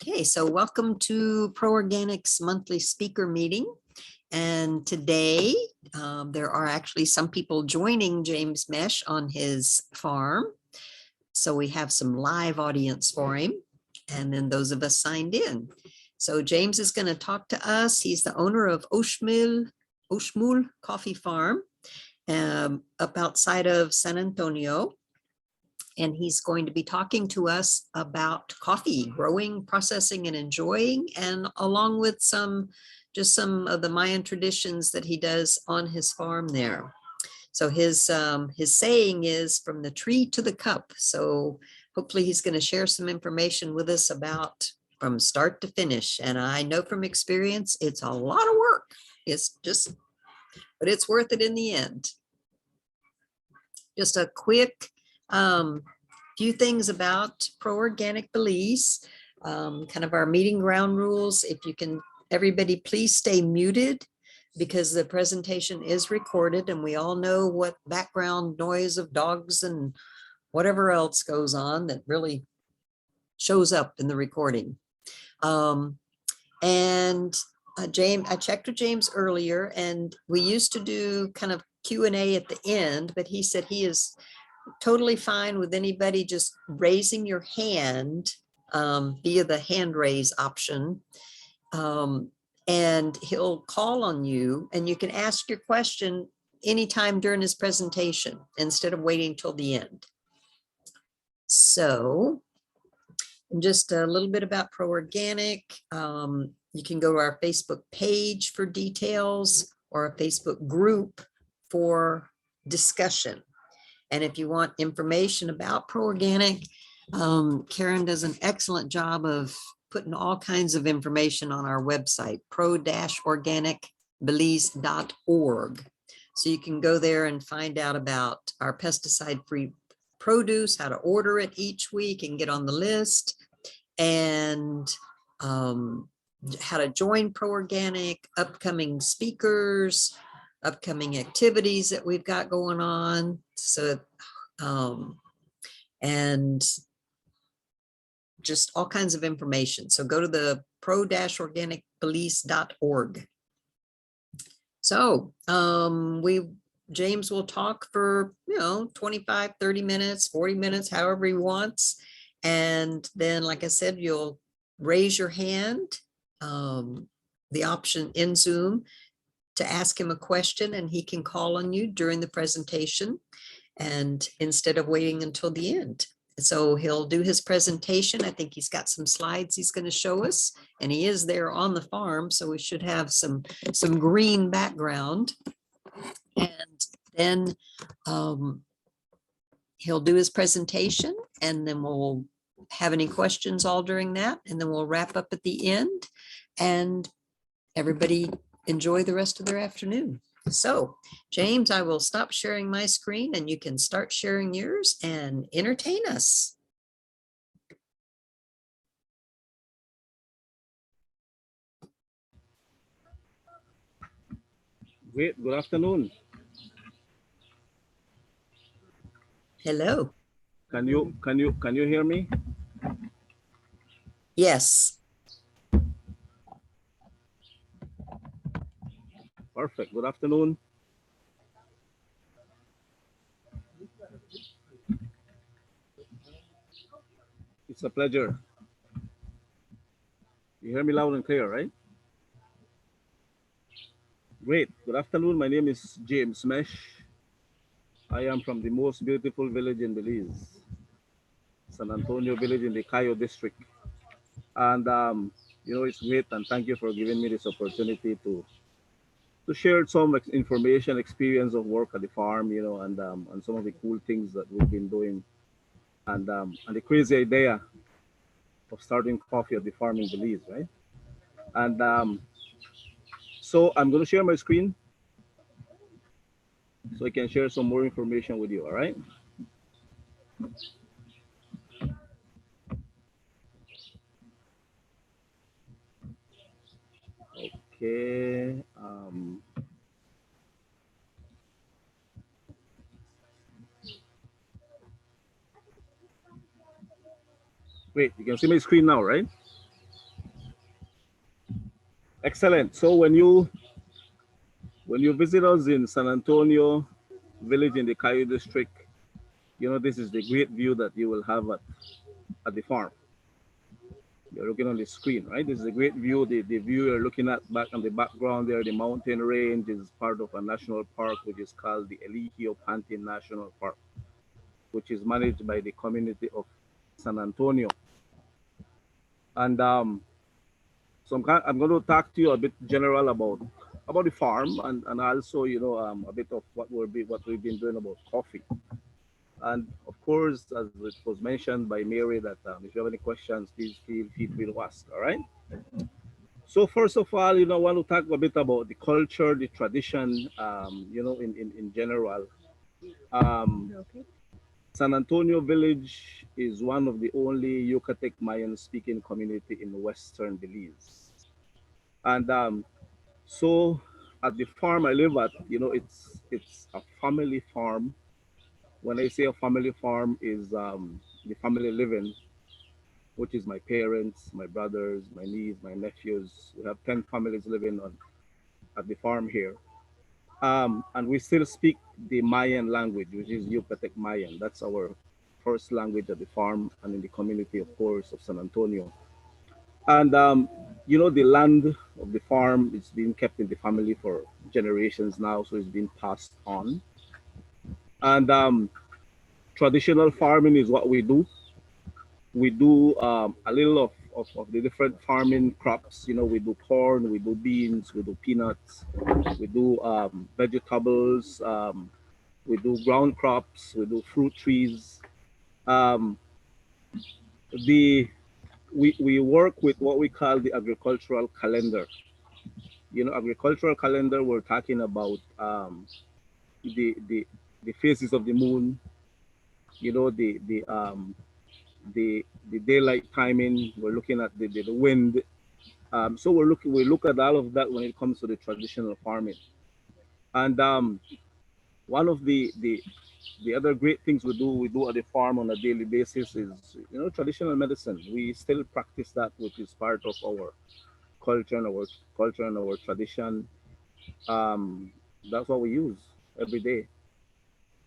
Okay, so welcome to Pro Organics monthly speaker meeting. And today there are actually some people joining James Mesh on his farm. So we have some live audience for him, and then those of us signed in. So James is going to talk to us. He's the owner of oxmul Coffee Farm up outside of San Antonio. And he's going to be talking to us about coffee, growing, processing, and enjoying, and along with some of the Mayan traditions that he does on his farm there. So his saying is from the tree to the cup. So hopefully he's going to share some information with us about from start to finish. And I know from experience, it's a lot of work. But it's worth it in the end. Just a quick few things about Pro Organic Belize, kind of our meeting ground rules. If you can, everybody please stay muted because the presentation is recorded and we all know what background noise of dogs and whatever else goes on that really shows up in the recording. James, I checked with James earlier, and we used to do kind of Q&A at the end, but he said he is totally fine with anybody just raising your hand via the hand raise option. And he'll call on you and you can ask your question anytime during his presentation instead of waiting till the end. So just a little bit about Pro Organic. You can go to our Facebook page for details or a Facebook group for discussion. And if you want information about Pro Organic, Karen does an excellent job of putting all kinds of information on our website, pro-organicbelize.org. So you can go there and find out about our pesticide-free produce, how to order it each week and get on the list, and how to join Pro Organic, upcoming speakers, upcoming activities that we've got going on. So, and just all kinds of information. So go to the pro-organicbelize.org. So James will talk for, 25, 30 minutes, 40 minutes, however he wants. And then, like I said, you'll raise your hand, the option in Zoom, to ask him a question, and he can call on you during the presentation and instead of waiting until the end. So he'll do his presentation. I think he's got some slides he's going to show us, and he is there on the farm, so we should have some green background. And then he'll do his presentation, and then we'll have any questions all during that, and then we'll wrap up at the end, and everybody enjoy the rest of their afternoon. So, James, I will stop sharing my screen and you can start sharing yours and entertain us. Great. Good afternoon. Hello. Can you hear me? Yes. Perfect. Good afternoon. It's a pleasure. You hear me loud and clear, right? Great. Good afternoon. My name is James Mesh. I am from the most beautiful village in Belize, San Antonio village in the Cayo district. And, it's great, and thank you for giving me this opportunity to share some information, experience of work at the farm, and some of the cool things that we've been doing, and the crazy idea of starting coffee at the farm in Belize, right? And so I'm going to share my screen so I can share some more information with you, all right? Okay. Wait, you can see my screen now, right? Excellent. So when you visit us in San Antonio village in the Cayo district, this is the great view that you will have at the farm. You're looking on the screen, right? This is a great view. The view you're looking at back on the background there, the mountain range is part of a national park, which is called the Eligio Pantin National Park, which is managed by the community of San Antonio. And so I'm going to talk to you a bit general about the farm and also, a bit of what we've been doing about coffee. And of course, as it was mentioned by Mary, that if you have any questions, please feel free to ask. All right. So first of all, I want to talk a bit about the culture, the tradition, in general. Okay. San Antonio Village is one of the only Yucatec Mayan speaking community in Western Belize. And so at the farm I live at, it's a family farm. When I say a family farm is the family living, which is my parents, my brothers, my niece, my nephews. We have 10 families living at the farm here. And we still speak the Mayan language, which is Yucatec Mayan. That's our first language at the farm and in the community, of course, of San Antonio. And, the land of the farm is being kept in the family for generations now, so it's being passed on. And traditional farming is what we do. We do a little of the different farming crops. We do corn, we do beans, we do peanuts, we do vegetables, we do ground crops, we do fruit trees. Um, the we work with what we call the agricultural calendar. Agricultural calendar. We're talking about the the phases of the moon. The daylight timing. We're looking at the wind. So we look at all of that when it comes to the traditional farming. And one of the other great things we do at the farm on a daily basis is traditional medicine. We still practice that, which is part of our culture and our tradition. Um, that's what we use every day.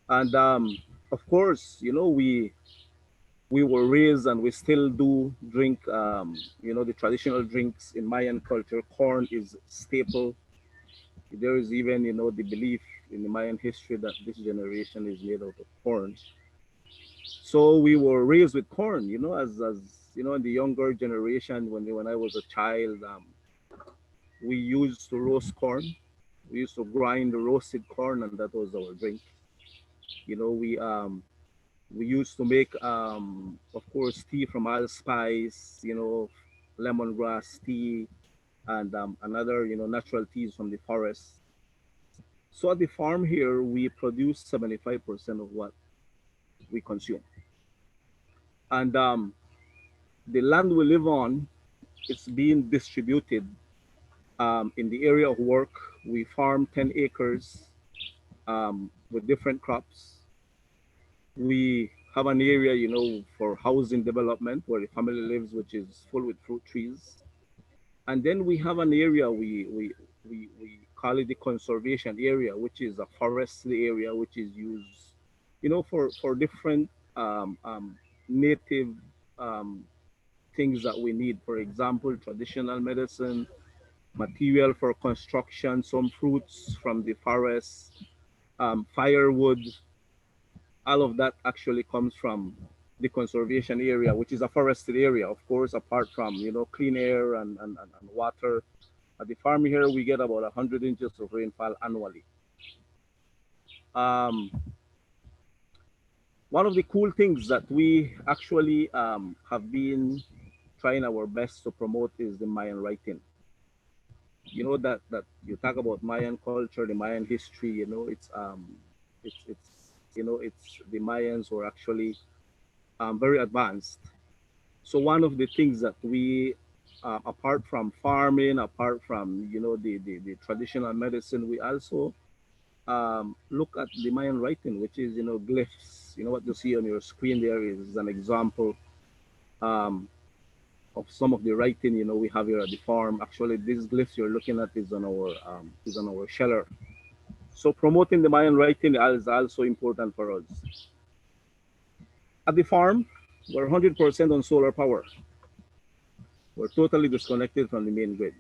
And of course, we were raised and we still do drink the traditional drinks in Mayan culture. Corn is staple. There is even the belief in the Mayan history that this generation is made out of corn. So we were raised with corn, as in the younger generation. When I was a child, we used to roast corn. We used to grind the roasted corn, and that was our drink. You know, we used to make, of course, tea from allspice, lemongrass tea, and another, natural teas from the forest. So at the farm here, we produce 75% of what we consume. And the land we live on, it's being distributed in the area of work. We farm 10 acres with different crops. We have an area, for housing development where the family lives, which is full with fruit trees. And then we have an area we call it the conservation area, which is a forestry area, which is used, for different native um, things that we need. For example, traditional medicine, material for construction, some fruits from the forest, firewood. All of that actually comes from the conservation area, which is a forested area, of course, apart from, clean air and water. At the farm here, we get about 100 inches of rainfall annually. Um, One of the cool things that we actually have been trying our best to promote is the Mayan writing. That you talk about Mayan culture, the Mayan history. It's the Mayans were actually very advanced. So one of the things that we, apart from farming, apart from the traditional medicine, we also look at the Mayan writing, which is glyphs. What you see on your screen there is an example. Um, of some of the writing, we have here at the farm. Actually, these glyphs you're looking at is on our sheller. So promoting the Mayan writing is also important for us. At the farm, we're 100% on solar power. We're totally disconnected from the main grid.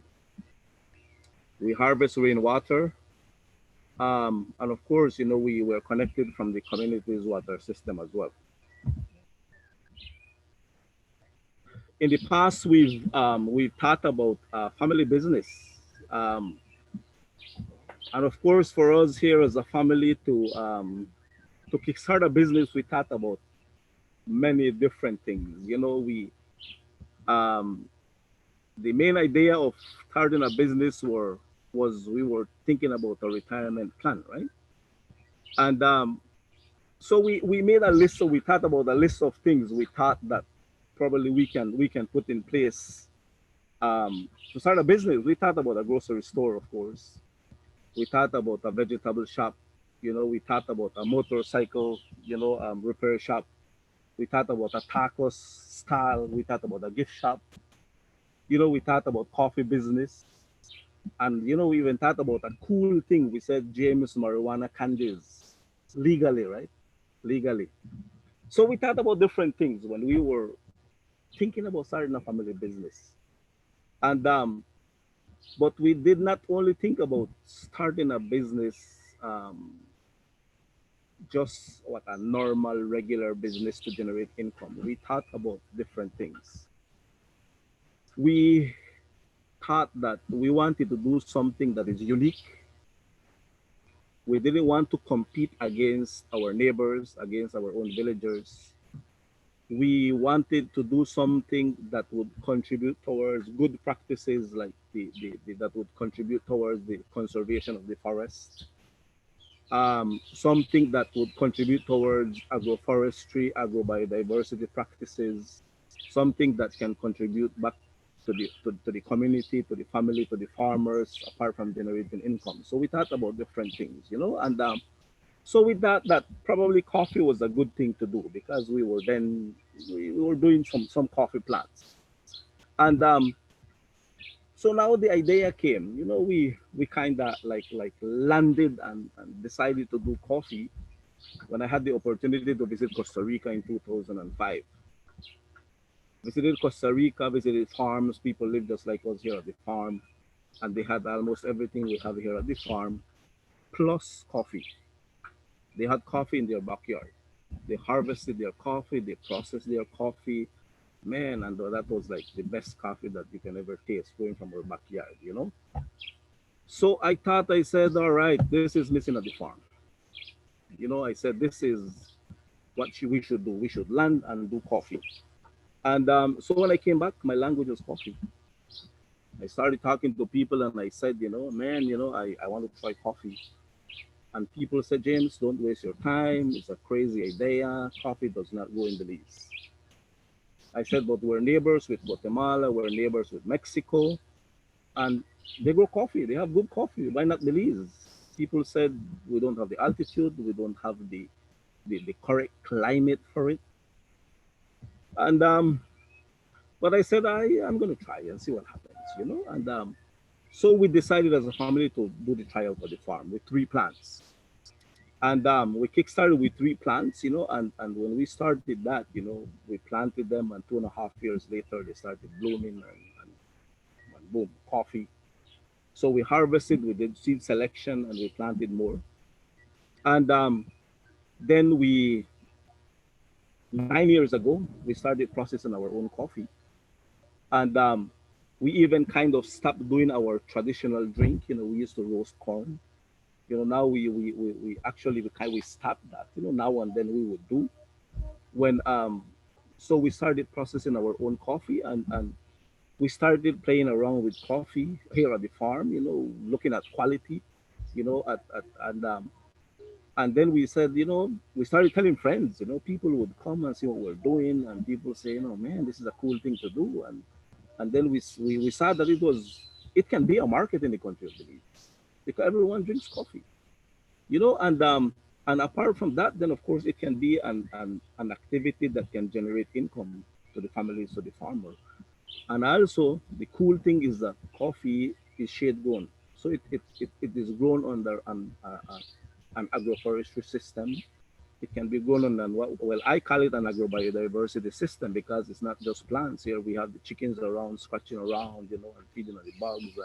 We harvest rainwater, and of course, we were connected from the community's water system as well. In the past, we've thought about family business, um, and of course, for us here as a family to kickstart a business, we thought about many different things. Um, the main idea of starting a business was we were thinking about a retirement plan, right? And so we made a list. So we thought about a list of things we thought that probably we can put in place to start a business. We thought about a grocery store, of course. We thought about a vegetable shop. We thought about a motorcycle, repair shop. We thought about a tacos style. We thought about a gift shop. We thought about coffee business. And, we even thought about a cool thing. We said James marijuana candies legally, right? Legally. So we thought about different things when we were thinking about starting a family business. And but we did not only think about starting a business, um, just what a normal, regular business to generate income. We thought about different things. We thought that we wanted to do something that is unique. We didn't want to compete against our neighbors, against our own villagers. We wanted to do something that would contribute towards good practices, like that would contribute towards the conservation of the forest. Something that would contribute towards agroforestry, agrobiodiversity practices, something that can contribute back to the community, to the family, to the farmers, apart from generating income. So we thought about different things, and so with that probably coffee was a good thing to do, because we were doing some coffee plants. And so now the idea came, we kind of like landed and decided to do coffee when I had the opportunity to visit Costa Rica in 2005. Visited Costa Rica, visited farms. People lived just like us here at the farm, and they had almost everything we have here at the farm, plus coffee. They had coffee in their backyard. They harvested their coffee, they processed their coffee. Man, and that was like the best coffee that you can ever taste, going from our backyard. So I said, all right, this is missing at the farm. I said, this is what we should do. We should land and do coffee. And so when I came back, my language was coffee. I started talking to people and I said, man, I want to try coffee. And people said, James, don't waste your time. It's a crazy idea. Coffee does not go in Belize. I said, but we're neighbors with Guatemala, we're neighbors with Mexico, and they grow coffee. They have good coffee. Why not Belize? People said, we don't have the altitude, we don't have the correct climate for it. And but I said, I'm going to try and see what happens. And so we decided as a family to do the trial for the farm with 3 plants. And we kickstarted with 3 plants, and when we started that, we planted them, and 2.5 years later, they started blooming, and boom, coffee. So we harvested, we did seed selection, and we planted more. And then 9 years ago, we started processing our own coffee. And we even kind of stopped doing our traditional drink. We used to roast corn. Now we actually we stopped that. Now and then we would do when so we started processing our own coffee, and we started playing around with coffee here at the farm. Looking at quality. And then we said, we started telling friends. People would come and see what we're doing, and people say, man, this is a cool thing to do. And then we saw that it can be a market in the country of Belize, because everyone drinks coffee. And apart from that, then of course it can be an activity that can generate income to the families, to the farmer. And also, the cool thing is that coffee is shade grown. So it is grown under an agroforestry system. It can be grown on an, well, I call it an agrobiodiversity system because it's not just plants. Here we have the chickens around, scratching around, and feeding on the bugs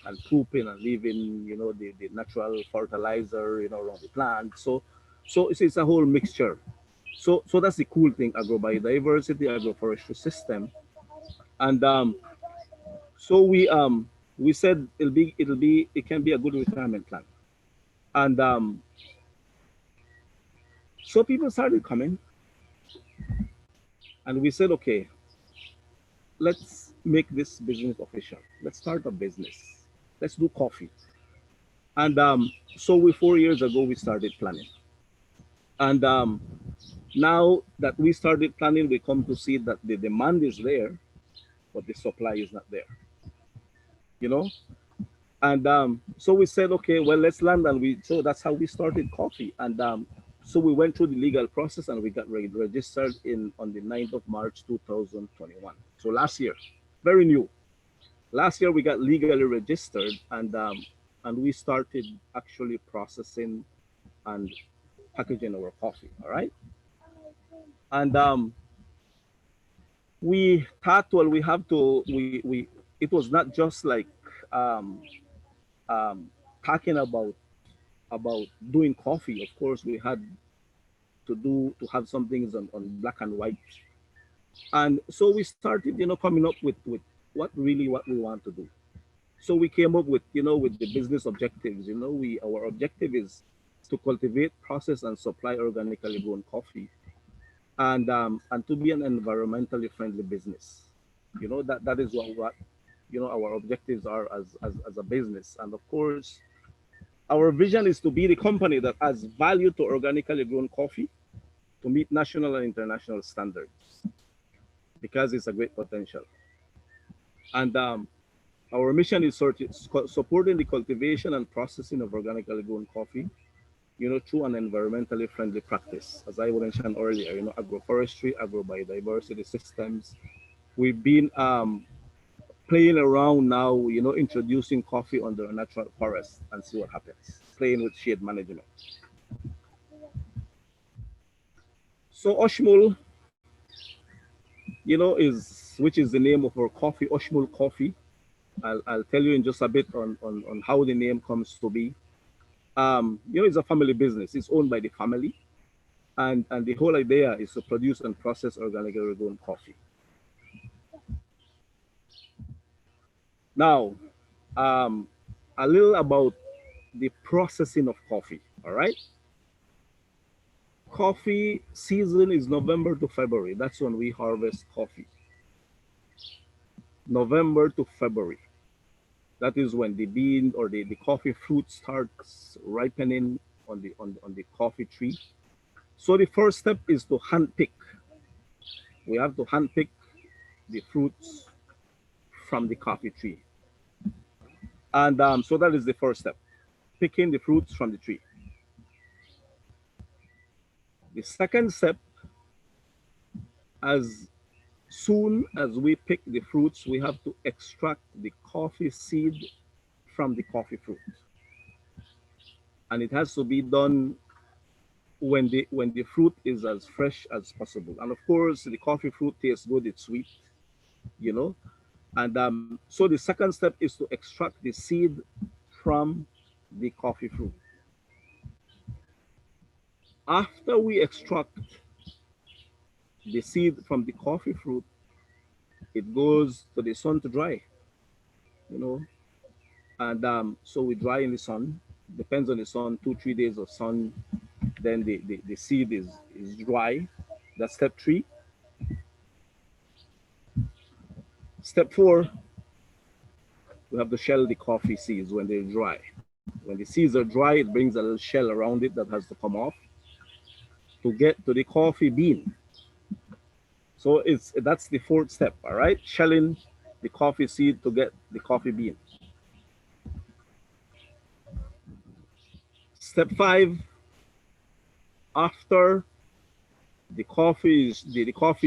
and pooping and leaving, the natural fertilizer, around the plant. So it's a whole mixture. So that's the cool thing, agrobiodiversity, agroforestry system. And so we said it can be a good retirement plan. And so people started coming, and we said, okay, let's make this business official. Let's start a business. Let's do coffee. And so 4 years ago we started planning. And now that we started planning, we come to see that the demand is there, but the supply is not there. You know, and so we said, okay, well, let's land. And so that's how we started coffee. And so we went through the legal process and we got registered on the 9th of March 2021. So last year, very new. Last year we got legally registered, and we started actually processing and packaging our coffee. All right. And we thought, well, we have to we it was not just like um, talking about doing coffee. Of course, we had to have some things on black and white. And so we started, coming up with what we want to do. So we came up with the business objectives. Our objective is to cultivate, process, and supply organically grown coffee, and to be an environmentally friendly business. That is what our objectives are as a business. And of course, our vision is to be the company that adds value to organically grown coffee to meet national and international standards, because it's a great potential. And our mission is supporting the cultivation and processing of organically grown coffee, through an environmentally friendly practice. As I mentioned earlier, agroforestry, agrobiodiversity systems. We've been playing around now, introducing coffee under a natural forest and see what happens, playing with shade management. So oxmul, which is the name of our coffee, oxmul coffee. I'll tell you in just a bit on how the name comes to be. It's a family business. It's owned by the family. And the whole idea is to produce and process organically grown coffee. Now, a little about the processing of coffee, all right? Coffee season is November to February. That's when we harvest coffee. November to February. That is when the bean or the coffee fruit starts ripening on the coffee tree. So the first step is to hand pick. We have to hand pick the fruits from the coffee tree. And so that is the first step, picking the fruits from the tree. The second step, as soon as we pick the fruits, we have to extract the coffee seed from the coffee fruit. And it has to be done when the fruit is as fresh as possible. And of course, the coffee fruit tastes good, it's sweet, you know. And so the second step is to extract the seed from the coffee fruit. After we extract the seed from the coffee fruit, it goes to the sun to dry, you know. And so we dry in the sun, depends on the sun, 2-3 days of sun, then the seed is dry. That's step 3. Step 4, we have to shell the coffee seeds when they're dry. When the seeds are dry, it brings a little shell around it that has to come off to get to the coffee bean. So that's the 4th step, all right? Shelling the coffee seed to get the coffee bean. Step 5, after the coffee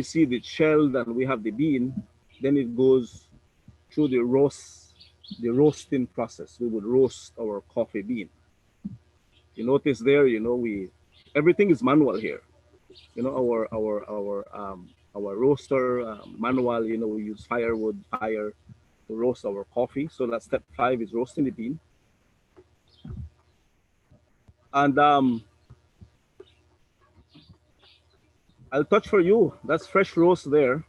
seed is shelled and we have the bean, Then it goes through the roasting process. We would roast our coffee bean. You notice there, everything is manual here. Our roaster manual. We use fire to roast our coffee. So that step 5 is roasting the bean. And I'll touch for you. That's fresh roast there.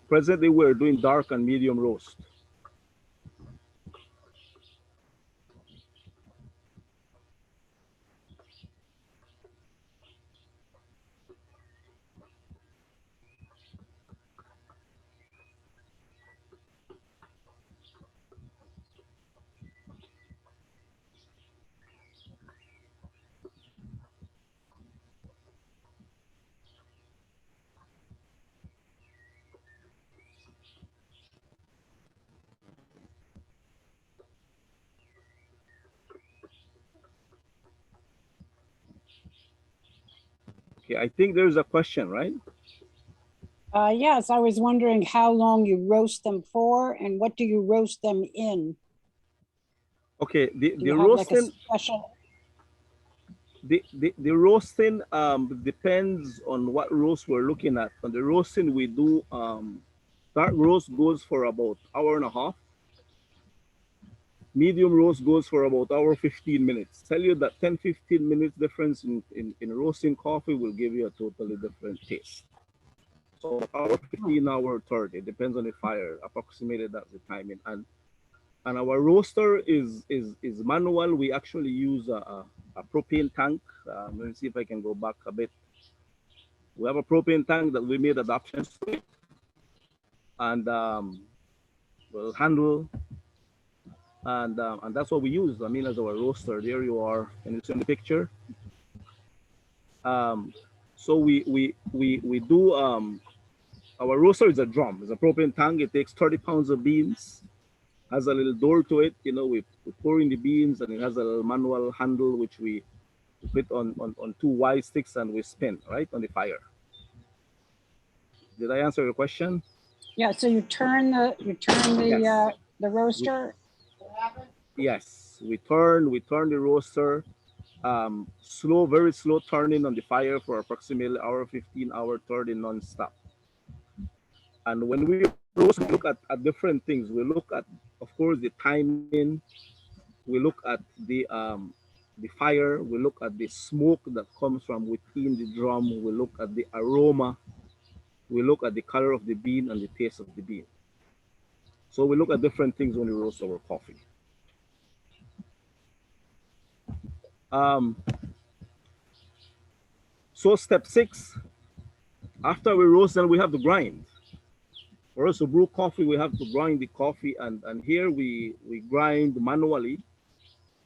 Presently we're doing dark and medium roast. Okay, I think there's a question, right? Yes, I was wondering how long you roast them for and what do you roast them in? Okay, Do you have like a special? The roasting depends on what roast we're looking at. On the roasting we do, dark roast goes for about hour and a half. Medium roast goes for about hour 15 minutes. Tell you that 10-15 minutes difference in roasting coffee will give you a totally different taste. So hour 15, hour 30, depends on the fire. Approximated that's the timing. And our roaster is manual. We actually use a propane tank. Let me see if I can go back a bit. We have a propane tank that we made adaptations to it, and we'll handle, and that's what we use. I mean, as our roaster. There you are. Can you see in the picture? So we do. Our roaster is a drum. It's a propane tank. It takes 30 pounds of beans. Has a little door to it. We pour in the beans, and it has a little manual handle which we put on 2 Y sticks and we spin right on the fire. Did I answer your question? Yeah. So you turn the Yes. the roaster. Yes, we turn the roaster, slow, very slow turning on the fire for approximately hour 15, hour 30 non-stop. And when we roast, we look at different things. We look at, of course, the timing. We look at the fire. We look at the smoke that comes from within the drum. We look at the aroma. We look at the color of the bean and the taste of the bean. So we look at different things when we roast our coffee. So step 6, after we roast, then we have to grind. For us to brew coffee, we have to grind the coffee, and here we grind manually.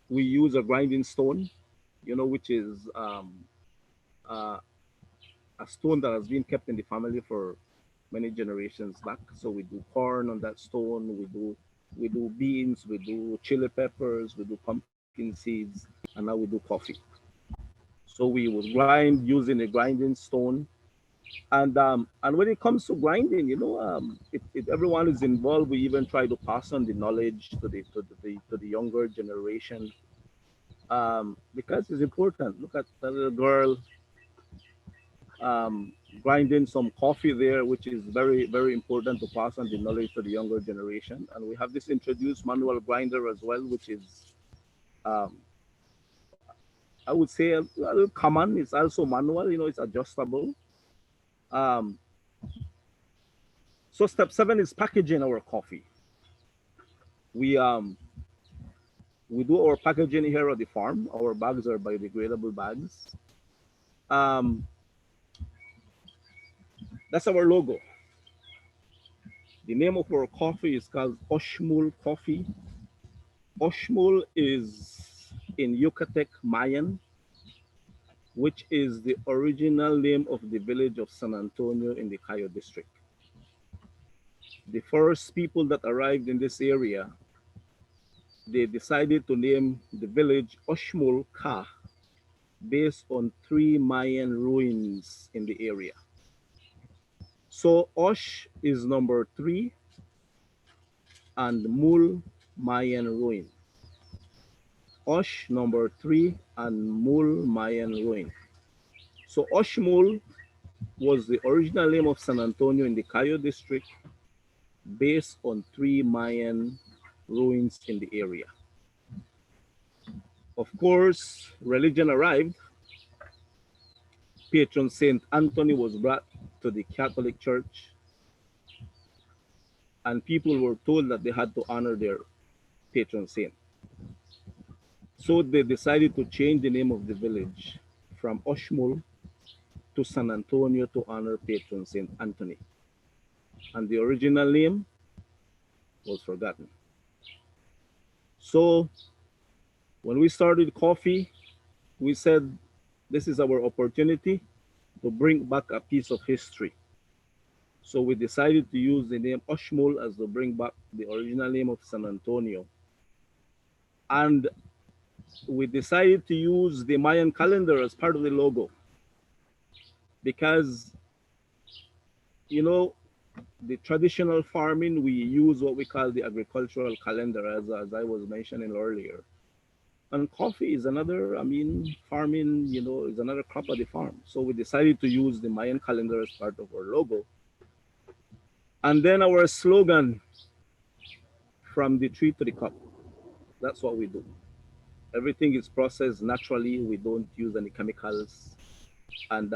We use a grinding stone, which is a stone that has been kept in the family for many generations back. So we do corn on that stone, we do beans, we do chili peppers, we do pumpkin seeds, and now we do coffee. So we would grind using a grinding stone. And when it comes to grinding, if everyone is involved, we even try to pass on the knowledge to the younger generation, because it's important. Look at the little girl grinding some coffee there, which is very, very important to pass on the knowledge to the younger generation. And we have this introduced manual grinder as well, which is, I would say, a little common. It's also manual, it's adjustable. So step 7 is packaging our coffee. We do our packaging here at the farm. Our bags are biodegradable bags. That's our logo. The name of our coffee is called Oxmul coffee. Oxmul is in Yucatec Mayan, which is the original name of the village of San Antonio in the Cayo district. The first people that arrived in this area, they decided to name the village Oxmul Ka, based on 3 Mayan ruins in the area. So Osh is number 3 and Mul Mayan ruin. Osh number 3 and Mul Mayan ruin. So Oshmul was the original name of San Antonio in the Cayo district based on 3 Mayan ruins in the area. Of course, religion arrived. Patron Saint Anthony was brought to the Catholic Church, and people were told that they had to honor their patron saint. So they decided to change the name of the village from Oshmul to San Antonio to honor patron Saint Anthony. And the original name was forgotten. So when we started coffee, we said this is our opportunity to bring back a piece of history. So we decided to use the name Oshmul as to bring back the original name of San Antonio. And we decided to use the Mayan calendar as part of the logo because, you know, the traditional farming, we use what we call the agricultural calendar, as I was mentioning earlier. And coffee is another, farming, is another crop of the farm. So we decided to use the Mayan calendar as part of our logo. And then our slogan, from the tree to the cup. That's what we do. Everything is processed naturally. We don't use any chemicals. And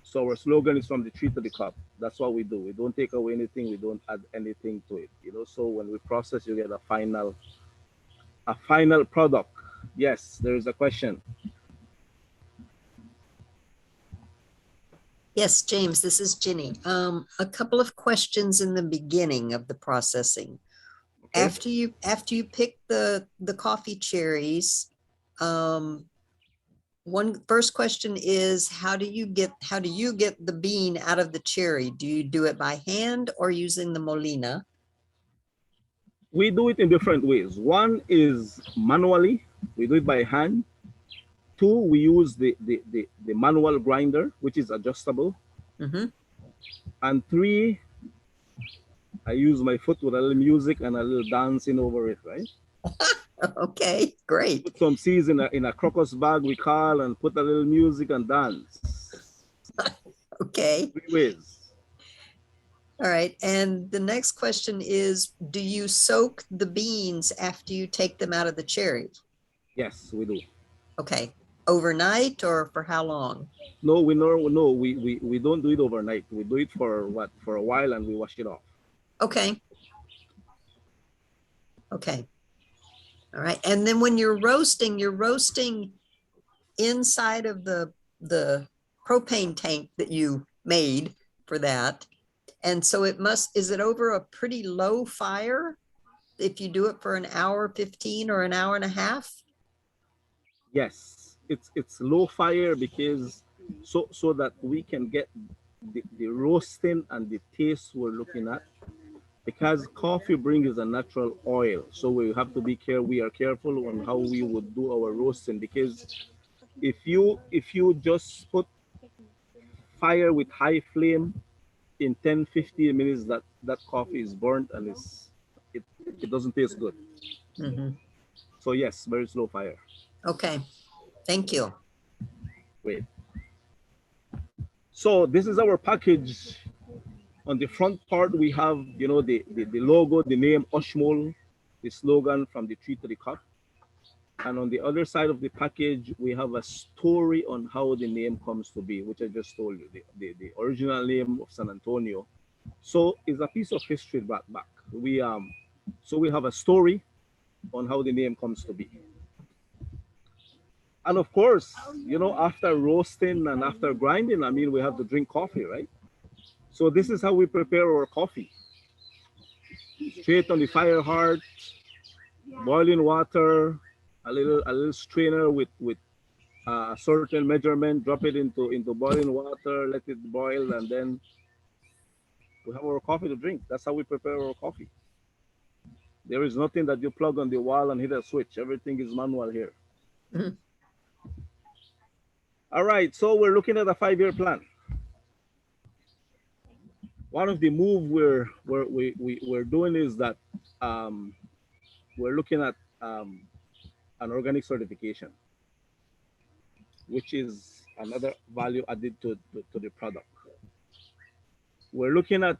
so our slogan is from the tree to the cup. That's what we do. We don't take away anything. We don't add anything to it. So when we process, you get a final product. Yes, there is a question. Yes, James, this is Ginny. A couple of questions in the beginning of the processing. Okay. After you pick the coffee cherries, first question is how do you get the bean out of the cherry? Do you do it by hand or using the molina? We do it in different ways. One is manually, we do it by hand. 2, we use the manual grinder, which is adjustable. Mm-hmm. And 3, I use my foot with a little music and a little dancing over it, right? Okay, great. Put some seeds in a crocus bag, we call, and put a little music and dance. Okay. 3 ways. All right. And the next question is, do you soak the beans after you take them out of the cherry? Yes, we do. Okay. Overnight or for how long? No, we don't do it overnight. We do it for a while and we wash it off. Okay. Okay. All right. And then when you're roasting inside of the propane tank that you made for that. And so is it over a pretty low fire if you do it for an hour 15 or an hour and a half? Yes, it's low fire because so that we can get the roasting and the taste we're looking at. Because coffee brings a natural oil, so we have to be careful. We are careful on how we would do our roasting, because if you just put fire with high flame, in 10-15 minutes that coffee is burnt and it doesn't taste good. Mm-hmm. So yes, very slow fire. Okay, thank you. Wait. So this is our package. On the front part, we have, the logo, the name Oshmul, the slogan from the tree to the cup. And on the other side of the package, we have a story on how the name comes to be, which I just told you, the original name of San Antonio. So it's a piece of history brought back. So we have a story on how the name comes to be. And of course, after roasting and after grinding, we have to drink coffee, right? So this is how we prepare our coffee. Straight on the fire heart, boiling water, a little strainer with a certain measurement, drop it into boiling water, let it boil, and then we have our coffee to drink. That's how we prepare our coffee. There is nothing that you plug on the wall and hit a switch. Everything is manual here. Mm-hmm. All right, so we're looking at a 5-year plan. One of the move we're doing is that um, we're looking at an organic certification, which is another value added to the product. We're looking at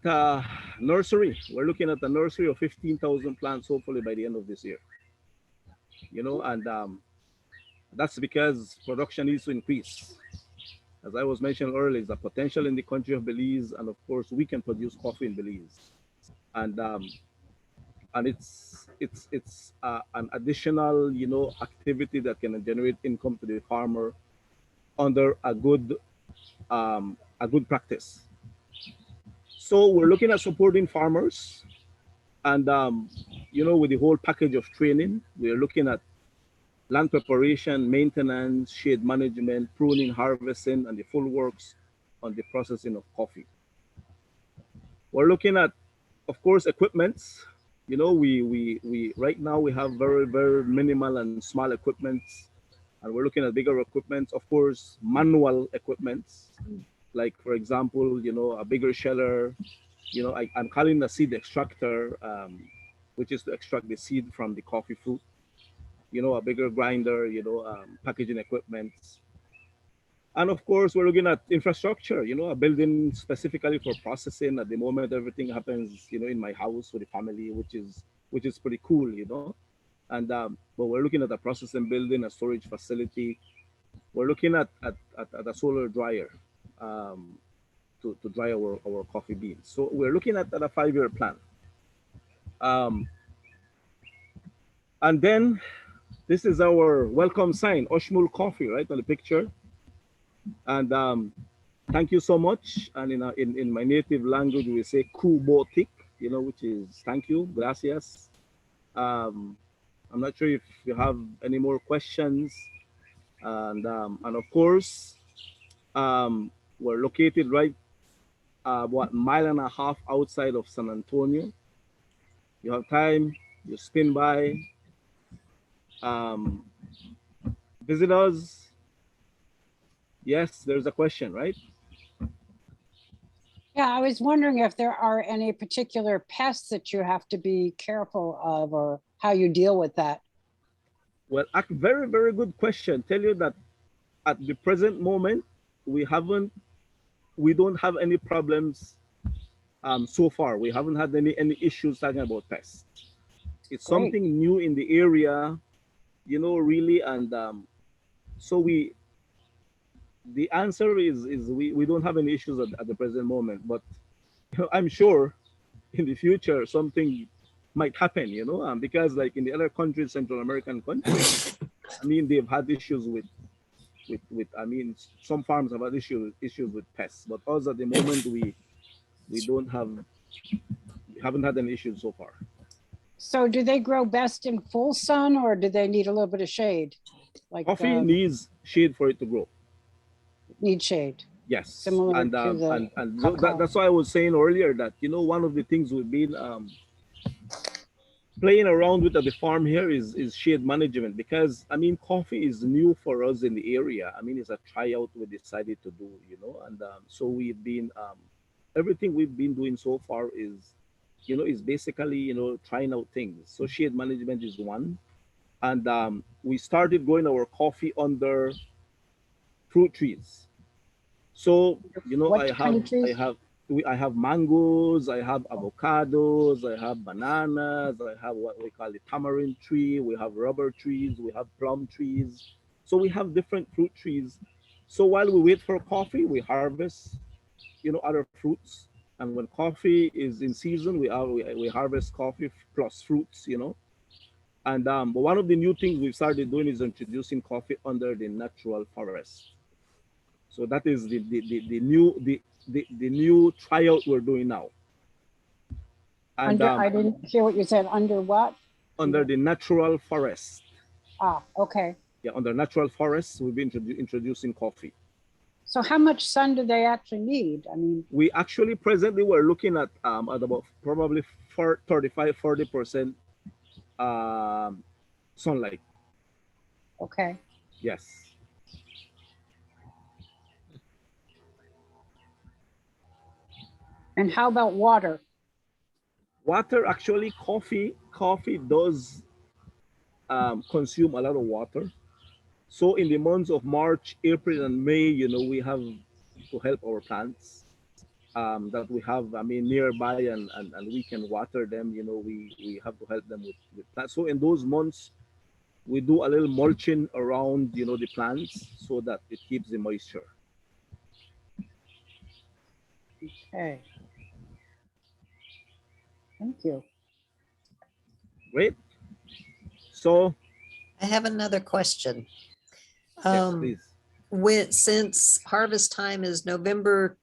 nursery. We're looking at a nursery of 15,000 plants, hopefully by the end of this year. You know, and that's because production needs to increase. As I was mentioning earlier, is the potential in the country of Belize, and of course, we can produce coffee in Belize, and it's an additional, you know, activity that can generate income to the farmer under a good practice. So we're looking at supporting farmers, and you know, with the whole package of training, we're looking at land preparation, maintenance, shade management, pruning, harvesting, and the full works on the processing of coffee. We're looking at, of course, equipments. You know, we right now we have very minimal and small equipments, and we're looking at bigger equipment. Of course, manual equipments, like for example, you know, a bigger sheller. You know, I'm calling a seed extractor, which is to extract the seed from the coffee fruit. You know, a bigger grinder. You know, packaging equipment. And of course, we're looking at infrastructure, you know, a building specifically for processing. At the moment, everything happens, you know, in my house with the family, which is pretty cool, you know. And but we're looking at a processing building, a storage facility. We're looking at a solar dryer to dry our coffee beans. So we're looking at a 5-year plan. And then this is our welcome sign, oxmul coffee, right on the picture. And thank you so much. And in my native language, we say kubotik, you know, which is thank you, gracias. I'm not sure if you have any more questions. And of course, we're located right what, mile and a half outside of San Antonio. You have time, you spin by, visit us. Yes, there's a question, right? Yeah, I was wondering if there are any particular pests that you have to be careful of, or how you deal with that. Well, a very good question. Tell you that at the present moment, we don't have any problems so far. We haven't had any issues talking about pests. It's Great. something new in the area, you know, really. And so the answer is we don't have any issues at the present moment, but you know, I'm sure in the future something might happen, you know, because like in the other countries, Central American countries, I mean, they've had issues with I mean, some farms have had issues with pests, but us at the moment we haven't had any issues so far. So do they grow best in full sun, or do they need a little bit of shade? Like Coffee needs shade for it to grow. Need shade. Yes, Similar and to the so that's why I was saying earlier that, you know, one of the things we've been playing around with at the farm here is shade management, because I mean, coffee is new for us in the area. I mean, it's a tryout we decided to do, you know, and so we've been everything we've been doing so far is, you know, is basically, you know, trying out things. So shade management is one, and we started growing our coffee under fruit trees. So, you know, What I kind of trees? have mangoes, I have avocados, I have bananas, I have what we call the tamarind tree, we have rubber trees, we have plum trees. So we have different fruit trees. So while we wait for coffee, we harvest, you know, other fruits. And when coffee is in season, we harvest coffee plus fruits, you know. And but one of the new things we've started doing is introducing coffee under the natural forest. So that is the new tryout we're doing now. And I didn't hear what you said. Under what? under the natural forest. Ah, okay. Yeah, under natural forests, we've been introducing coffee. So how much sun do they actually need? I mean, We actually presently we're looking at about probably 35-40% sunlight. okay. Yes. And how about water? Water, actually, coffee does consume a lot of water. So in the months of March, April, and May, we have to help our plants that we have, nearby, and we can water them. We have to help them with plants. So in those months, we do a little mulching around, the plants so that it keeps the moisture. Okay. Thank you. Great. So, I have another question. yes, please. Since harvest time is November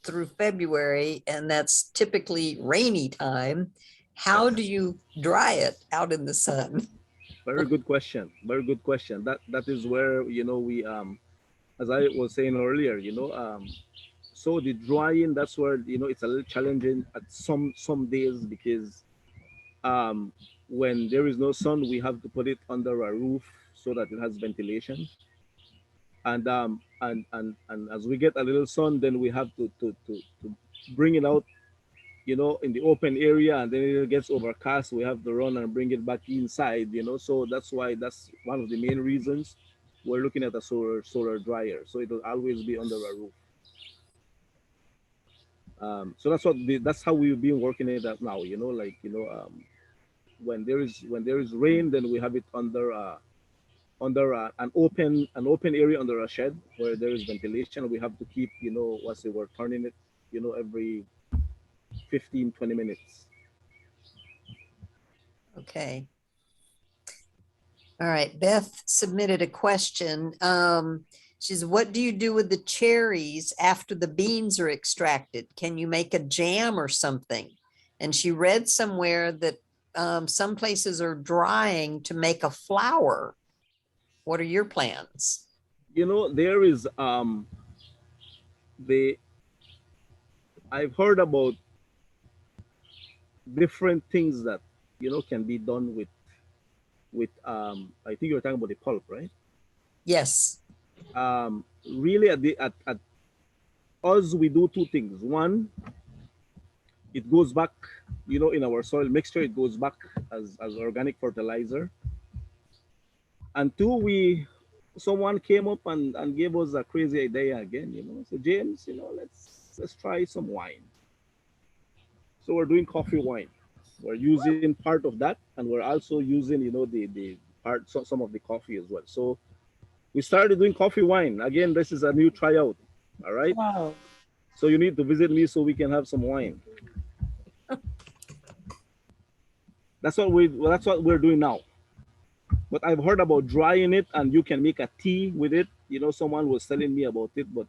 through February, and that's typically rainy time, how Yes. do you dry it out in the sun? Very good question. Very good question. That is where, we as I was saying earlier, so the drying, that's where, it's a little challenging at some days, because when there is no sun, we have to put it under a roof so that it has ventilation. And as we get a little sun, then we have to bring it out, in the open area, and then it gets overcast. We have to run and bring it back inside, So that's one of the main reasons we're looking at a solar dryer. So it'll always be under a roof. So that's how we've been working it out now. When there is rain, then we have it under an open area under a shed where there is ventilation. We have to keep, we're turning it, every 15-20 minutes. Okay. All right, Beth submitted a question. She says, what do you do with the cherries after the beans are extracted? Can you make a jam or something? And she read somewhere that some places are drying to make a flour. What are your plans? There is I've heard about different things that can be done with I think you're talking about the pulp, right? Yes. Really, at us, we do two things. One, it goes back, in our soil mixture, it goes back as organic fertilizer. And two, someone came up and gave us a crazy idea again, So James, let's try some wine. So we're doing coffee wine. We're using part of that, and we're also using, the part, some of the coffee as well. So we started doing coffee wine. Again, this is a new tryout. All right. Wow. So you need to visit me so we can have some wine. That's what we're doing now. But I've heard about drying it, and you can make a tea with it. Someone was telling me about it, but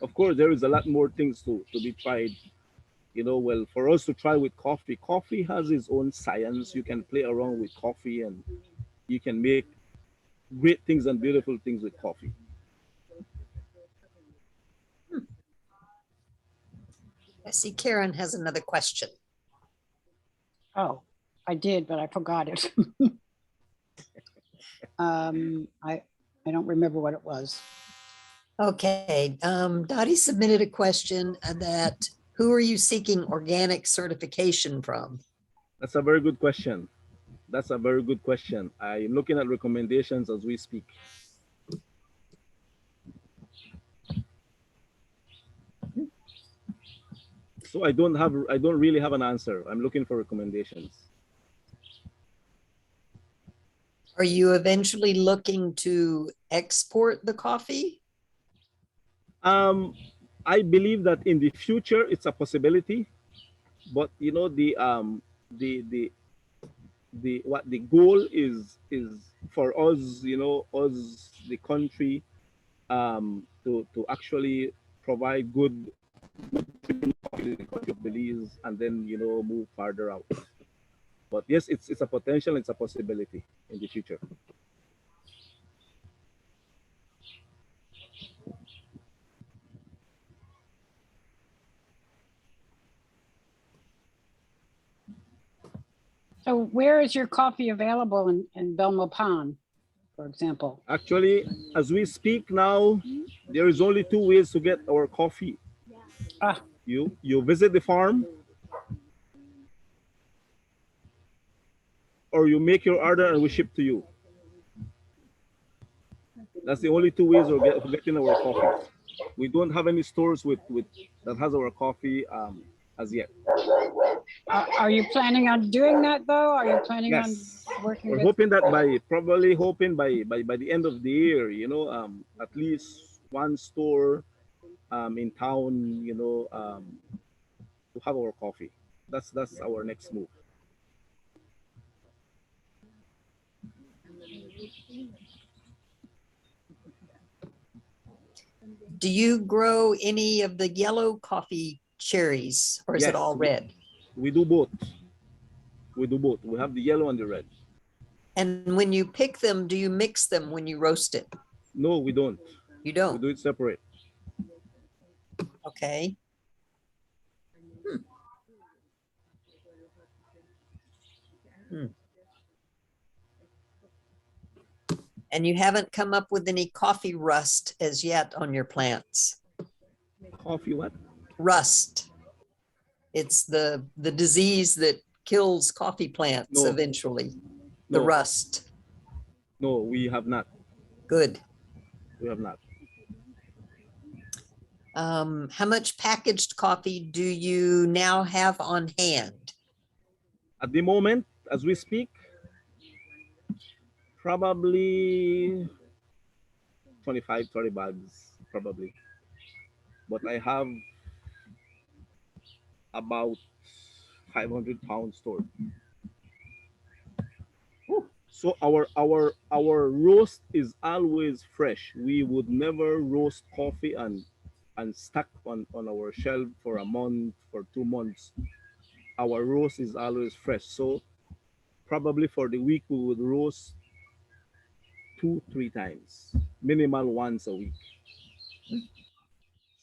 of course, there is a lot more things to be tried. Well, for us to try with coffee has its own science. You can play around with coffee, and you can make great things and beautiful things with coffee. I see Karen has another question. Oh, I did, but I forgot it. I don't remember what it was. Okay, Dottie submitted a question that who are you seeking organic certification from? That's a very good question. I'm looking at recommendations as we speak. So I don't really have an answer. I'm looking for recommendations. Are you eventually looking to export the coffee? I believe that in the future it's a possibility, but the goal is for us, us, the country, to actually provide good coffee in the country of Belize, and then move farther out. But yes, it's a potential, it's a possibility in the future. So where is your coffee available in Belmopan, for example? Actually, as we speak now, there is only two ways to get our coffee. You visit the farm, or you make your order and we ship to you. That's the only two ways of getting our coffee. We don't have any stores with that has our coffee as yet. Are you planning on doing that though? Are you planning on Yes, working we're with? hoping that probably hoping by the end of the year, at least one store in town, to have our coffee. That's our next move. Do you grow any of the yellow coffee cherries, or is it Yes, all red? we do both. We do both. We have the yellow and the red. And when you pick them, do you mix them when you roast it? No, we don't. You We don't? do it separate. Okay. Hmm. And you haven't come up with any coffee rust as yet on your plants? Coffee what? Rust. It's the disease that kills coffee plants No. eventually. The No, rust. no, we have not. Good. We have not. How much packaged coffee do you now have on hand? At the moment, as we speak, probably 25, 30 bags, probably. But I have about 500 pounds stored. So our roast is always fresh. We would never roast coffee and stack on our shelf for a month, for 2 months. Our roast is always fresh. So probably for the week we would roast 2, 3 times, minimal once a week.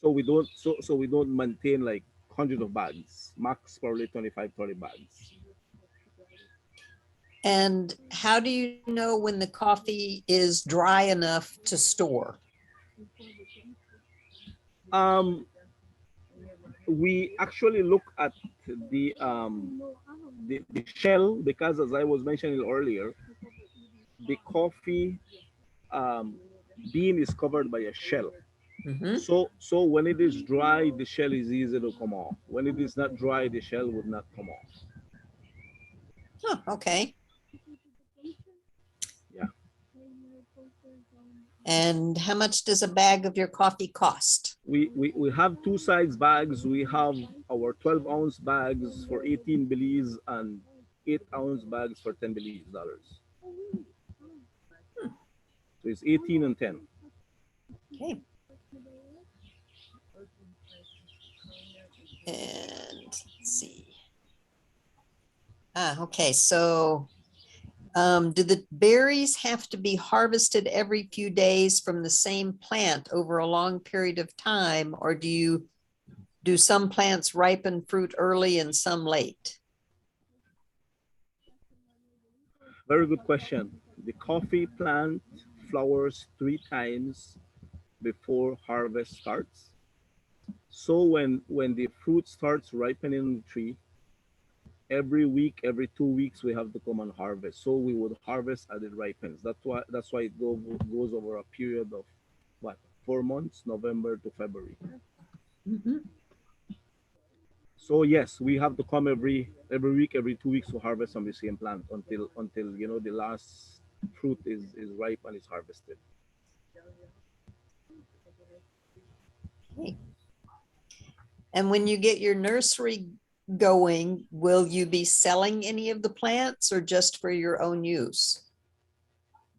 So we don't maintain like hundreds of bags, max probably 25, 30 bags. And how do you know when the coffee is dry enough to store? We actually look at the the shell, because as I was mentioning earlier, the coffee um, bean is covered by a shell. Mhm. So when it is dry, the shell is easy to come off. When it is not dry, the shell would not come off. Oh, okay. Yeah. And how much does a bag of your coffee cost? We have two size bags. We have our 12-ounce bags for 18 Belize and 8-ounce bags for 10 Belize dollars. So it's 18 and 10. Okay. And let's see. Okay. So do the berries have to be harvested every few days from the same plant over a long period of time, or do some plants ripen fruit early and some late? Very good question. The coffee plant flowers 3 times before harvest starts. So when the fruit starts ripening in the tree, every week, every 2 weeks, we have to come and harvest. So we would harvest as it ripens. That's why it goes over a period of what, 4 months, November to February. Mhm. So yes, we have to come every week, every 2 weeks to harvest from the same plant until the last fruit is ripe and is harvested. Okay. And when you get your nursery going, will you be selling any of the plants or just for your own use?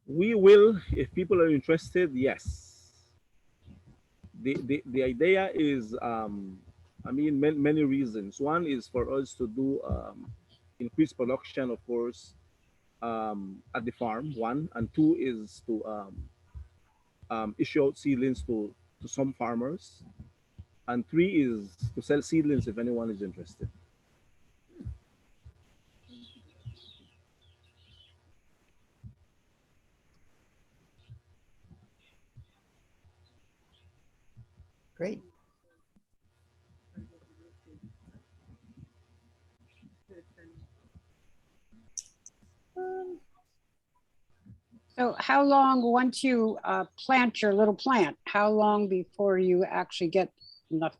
We will, if people are interested, yes. The idea is, many reasons. One is for us to do increased production, of course, at the farm. One, and two is to issue out seedlings to some farmers, and three is to sell seedlings if anyone is interested. Great. So how long, once you plant your little plant, how long before you actually get enough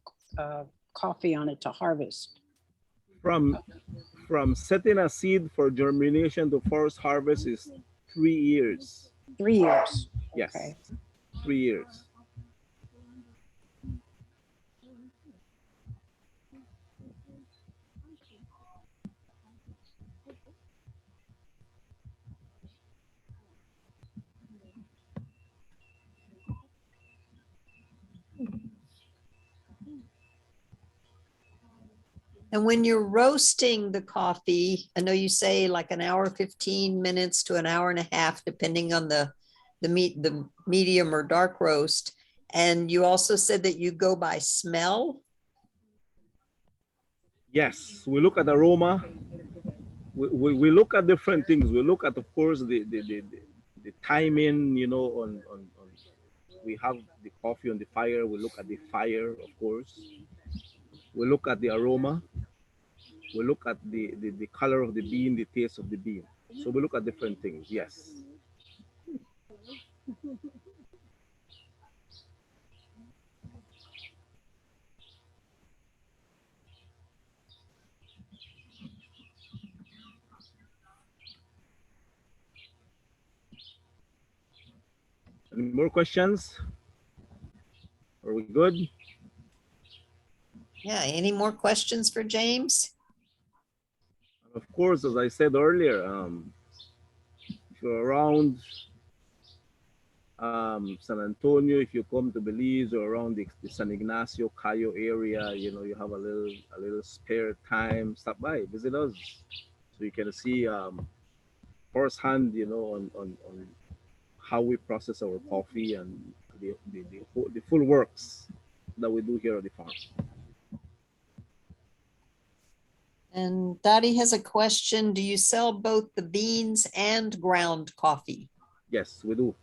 coffee on it to harvest? From setting a seed for germination to first harvest is 3 years. 3 years. Yes, Okay. 3 years. And when you're roasting the coffee, I know you say like an hour, 15 minutes to an hour and a half, depending on the medium or dark roast. And you also said that you go by smell. Yes, we look at aroma. We look at different things. We look at, of course, the timing, you know, on we have the coffee on the fire. We look at the fire, of course. We look at the aroma. We look at the color of the bean, the taste of the bean. So we look at different things, yes. Any more questions? Are we good? Yeah, any more questions for James? Of course, as I said earlier, if you're around San Antonio, if you come to Belize or around the San Ignacio, Cayo area, you know, you have a little spare time, stop by, visit us, so you can see firsthand, you know, on how we process our coffee and the full works that we do here at the farm. And Dottie has a question. Do you sell both the beans and ground coffee? Yes, we do.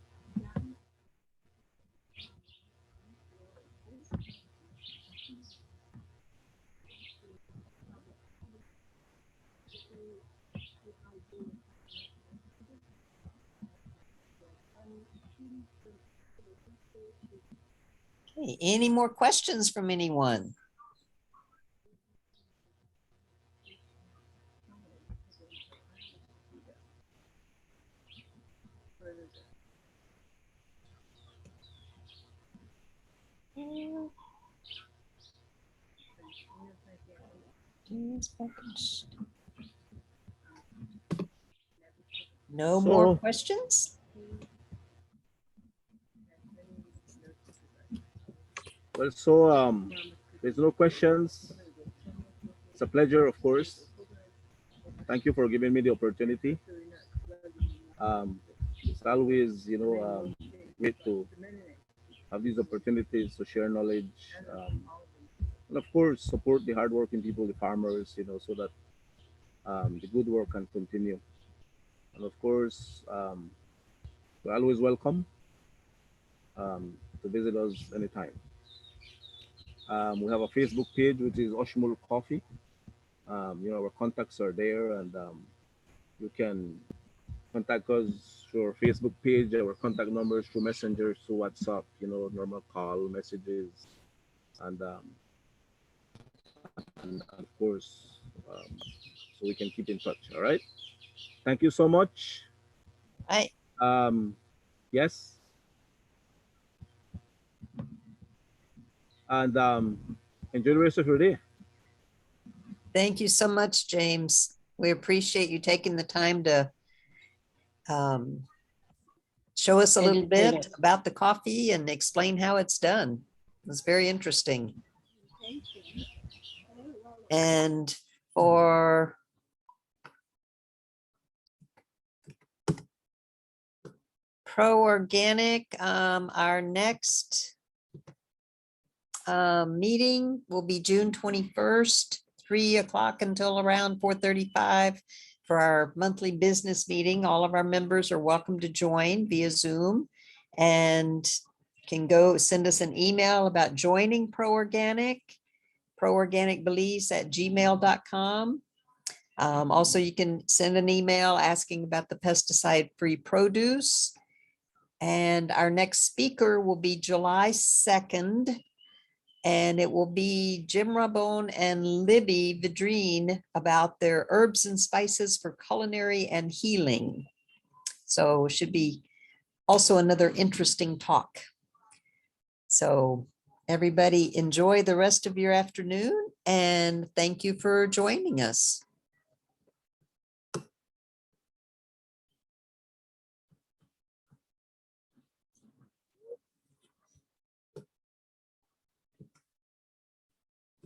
Okay, any more questions from anyone? No more questions? Well, so there's no questions. It's a pleasure, of course. Thank you for giving me the opportunity. It's always, you know, great to have these opportunities to share knowledge, and of course, support the hardworking people, the farmers, you know, so that the good work can continue. And of course, we're always welcome to visit us anytime. We have a Facebook page, which is Oxmul Coffee. You know, our contacts are there, and you can contact us through our Facebook page, our contact numbers through messengers, through WhatsApp, you know, normal call, messages, and of course, so we can keep in touch. All right. Thank you so much. Right. Yes. And enjoy the rest of your day. Thank you so much, James. We appreciate you taking the time to show us a little bit about the coffee and explain how it's done. It was very interesting. And for Pro Organic, our next meeting will be June 21st, 3 o'clock until around 4:35 for our monthly business meeting. All of our members are welcome to join via Zoom and can go send us an email about joining Pro Organic, proorganicbelize@gmail.com. Also, you can send an email asking about the pesticide-free produce, And our next speaker will be July 2nd. And it will be Jim Rabone and Libby Vidrine about their herbs and spices for culinary and healing. So should be also another interesting talk. So everybody enjoy the rest of your afternoon and thank you for joining us.